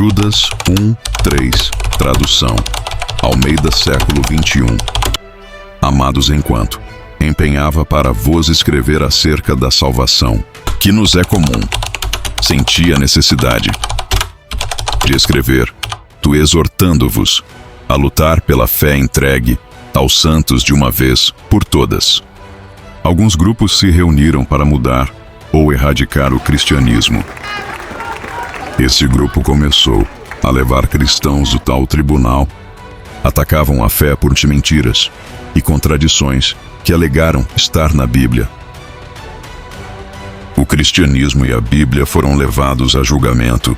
Judas 1:3. Tradução: Almeida século 21. Amados, enquanto empenhava para vos escrever acerca da salvação, que nos é comum, senti a necessidade de escrever, tu exortando-vos a lutar pela fé entregue aos santos de uma vez por todas. Alguns grupos se reuniram para mudar ou erradicar o cristianismo. Esse grupo começou a levar cristãos do tal tribunal. Atacavam a fé por mentiras e contradições que alegaram estar na Bíblia. O cristianismo e a Bíblia foram levados a julgamento.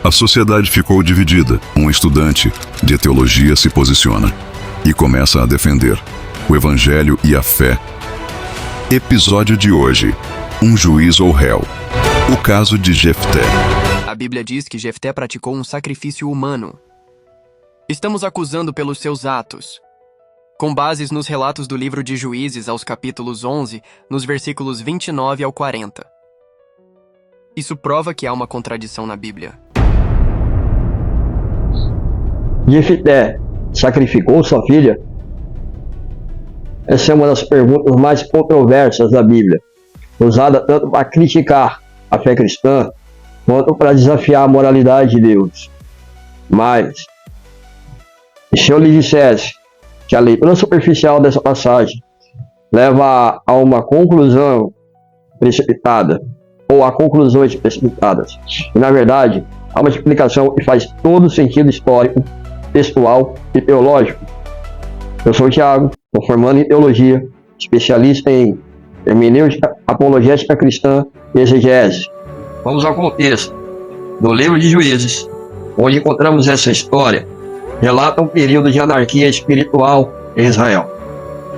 A sociedade ficou dividida. Um estudante de teologia se posiciona e começa a defender o Evangelho e a fé. Episódio de hoje: um juiz ou réu. O caso de Jefté. A Bíblia diz que Jefté praticou um sacrifício humano. Estamos acusando pelos seus atos. Com bases nos relatos do livro de Juízes aos capítulos 11, nos versículos 29 ao 40. Isso prova que há uma contradição na Bíblia. Jefté sacrificou sua filha? Essa é uma das perguntas mais controversas da Bíblia, usada tanto para criticar a fé cristã, quanto para desafiar a moralidade de Deus. Mas, se eu lhe dissesse que a leitura superficial dessa passagem leva a uma conclusão precipitada, ou a conclusões precipitadas, e na verdade há uma explicação que faz todo o sentido histórico, textual e teológico. Eu sou o Thiago, sou formando em teologia, especialista em hermenêutica, apologética cristã e exegese. Vamos ao contexto. No livro de Juízes, onde encontramos essa história, relata um período de anarquia espiritual em Israel.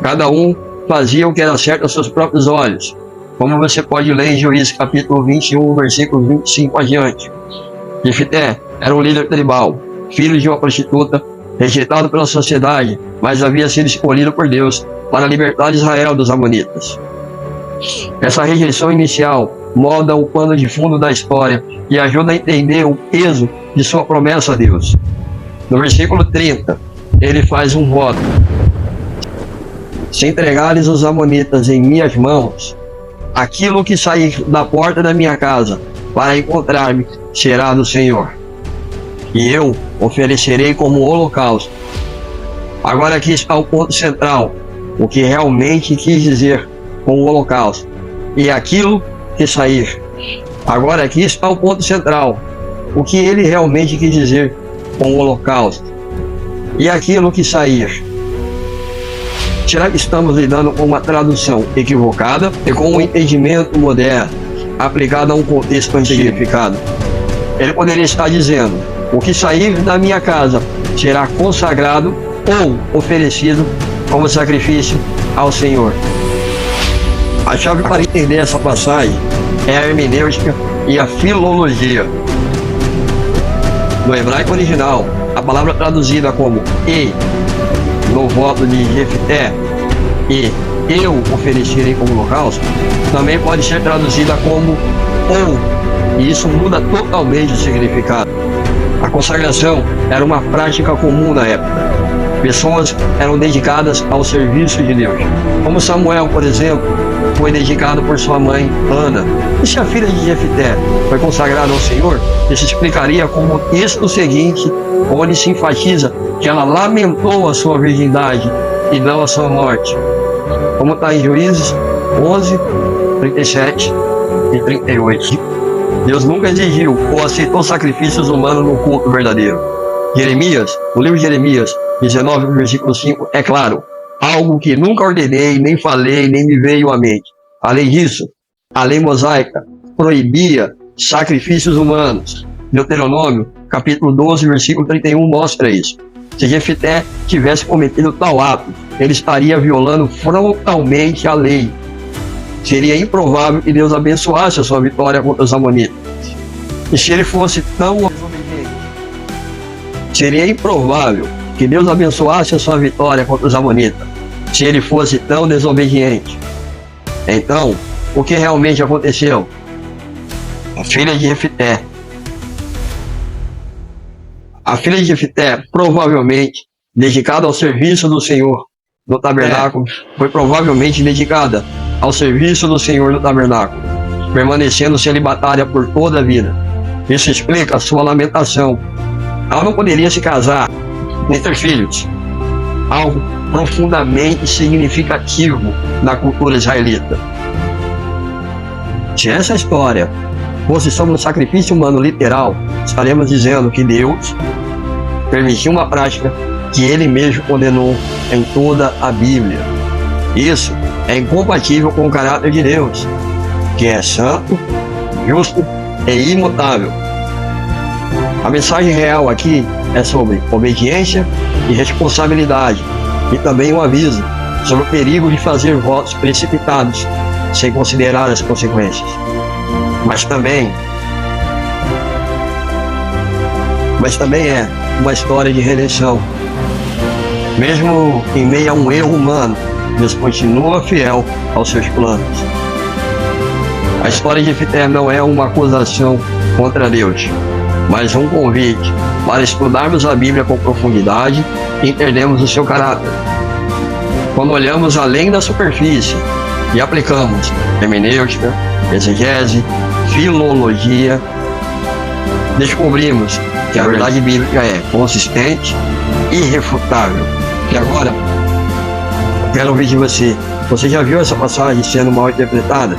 Cada um fazia o que era certo aos seus próprios olhos, como você pode ler em Juízes capítulo 21, versículo 25 adiante. Jefté era um líder tribal, filho de uma prostituta, rejeitado pela sociedade, mas havia sido escolhido por Deus para libertar Israel dos amonitas. Essa rejeição inicial molda o pano de fundo da história e ajuda a entender o peso de sua promessa a Deus. No versículo 30, ele faz um voto: se entregares os amonitas em minhas mãos, aquilo que sair da porta da minha casa para encontrar-me será do Senhor, e eu oferecerei como holocausto. Agora aqui está o ponto central, o que realmente quis dizer com o holocausto, e aquilo que sair. Agora aqui está o ponto central, o que ele realmente quis dizer com o holocausto, e aquilo que sair. Será que estamos lidando com uma tradução equivocada e com um entendimento moderno, aplicado a um contexto significado? Ele poderia estar dizendo: o que sair da minha casa será consagrado ou oferecido como sacrifício ao Senhor. A chave para entender essa passagem é a hermenêutica e a filologia. No hebraico original, a palavra traduzida como "e" no voto de Jefté e "eu oferecerei como holocausto" também pode ser traduzida como "ou", e isso muda totalmente o significado. A consagração era uma prática comum na época. Pessoas eram dedicadas ao serviço de Deus, como Samuel, por exemplo, foi dedicado por sua mãe, Ana. E se a filha de Jefté foi consagrada ao Senhor, isso explicaria como o texto seguinte, onde se enfatiza que ela lamentou a sua virgindade e não a sua morte, como está em Juízes 11, 37 e 38. Deus nunca exigiu ou aceitou sacrifícios humanos no culto verdadeiro. Jeremias, o livro de Jeremias 19, versículo 5, é claro: algo que nunca ordenei, nem falei, nem me veio à mente. Além disso, a lei mosaica proibia sacrifícios humanos. Deuteronômio, capítulo 12, versículo 31, mostra isso. Se Jefté tivesse cometido tal ato, ele estaria violando frontalmente a lei. Seria improvável que Deus abençoasse a sua vitória contra os amonitas. E se ele fosse tão desobediente, seria improvável que Deus abençoasse a sua vitória contra os amonitas, se ele fosse tão desobediente. Então, o que realmente aconteceu? A filha de Jefté A filha de Jefté, provavelmente dedicada ao serviço do Senhor no tabernáculo, foi provavelmente dedicada ao serviço do Senhor no tabernáculo, permanecendo celibatária por toda a vida. Isso explica a sua lamentação. Ela não poderia se casar nem ter filhos, algo profundamente significativo na cultura israelita. Se essa história fosse sobre um sacrifício humano literal, estaremos dizendo que Deus permitiu uma prática que Ele mesmo condenou em toda a Bíblia. Isso é incompatível com o caráter de Deus, que é santo, justo e imutável. A mensagem real aqui é sobre obediência e responsabilidade, e também um aviso sobre o perigo de fazer votos precipitados sem considerar as consequências. Mas também é uma história de redenção. Mesmo em meio a um erro humano, Deus continua fiel aos seus planos. A história de Jefté não é uma acusação contra Deus, mas um convite para estudarmos a Bíblia com profundidade e entendermos o seu caráter. Quando olhamos além da superfície e aplicamos hermenêutica, exegese, filologia, descobrimos que a verdade bíblica é consistente e irrefutável. E agora, eu quero ouvir de você. Você já viu essa passagem sendo mal interpretada?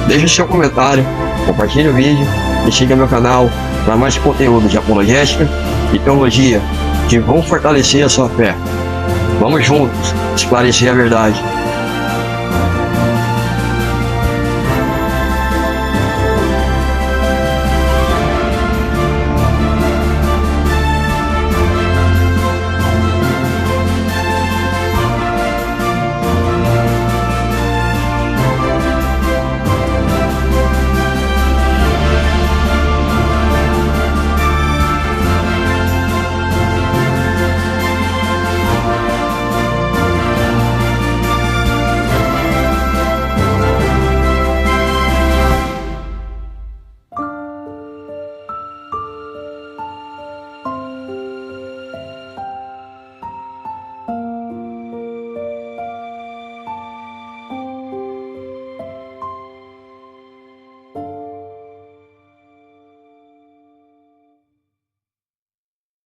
Deixe o seu comentário, compartilhe o vídeo e siga meu canal para mais conteúdo de apologética e teologia que vão fortalecer a sua fé. Vamos juntos esclarecer a verdade.